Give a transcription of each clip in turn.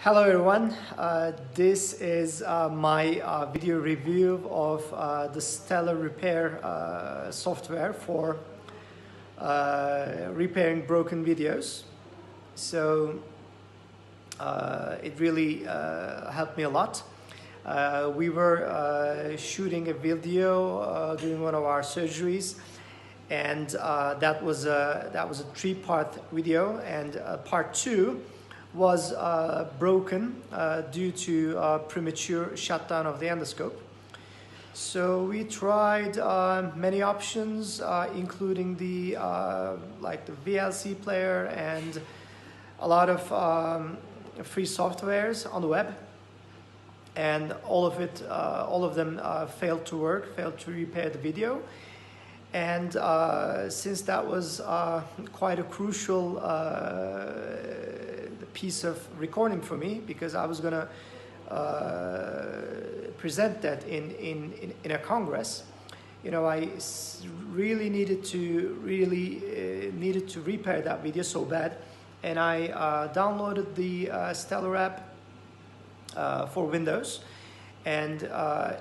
Hello everyone, this is my video review of the Stellar Repair software for repairing broken videos. So it really helped me a lot. We were shooting a video during one of our surgeries, and that was a three-part video, and part two was broken due to premature shutdown of the endoscope. So we tried many options, including the like the VLC player and a lot of free softwares on the web, and all of them failed to work, failed to repair the video. And since that was quite a crucial piece of recording for me, because I was gonna present that in a congress, you know, I really needed to repair that video so bad, and I downloaded the Stellar app for Windows, and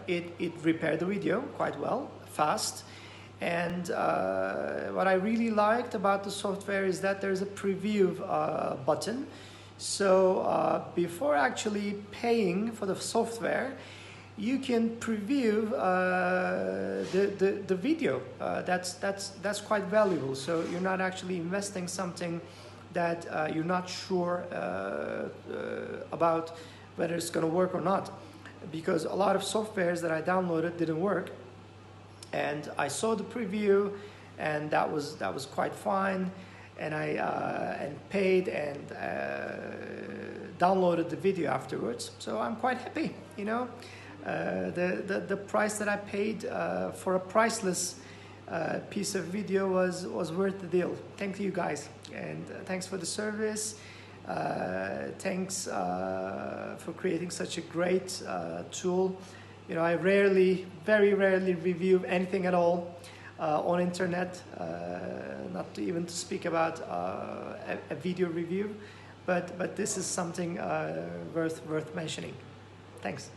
it repaired the video quite well, fast. And what I really liked about the software is that there's a preview button. So before actually paying for the software, you can preview the video. That's quite valuable. So you're not actually investing something that you're not sure about whether it's going to work or not, because a lot of softwares that I downloaded didn't work. And I saw the preview, and that was quite fine, and I paid and downloaded the video afterwards. So I'm quite happy. You know, the price that I paid for a priceless piece of video was worth the deal. Thank you guys, and thanks for the service. Thanks for creating such a great tool. You know, I very rarely review anything at all on internet, not to even speak about a video review, but this is something worth mentioning. Thanks.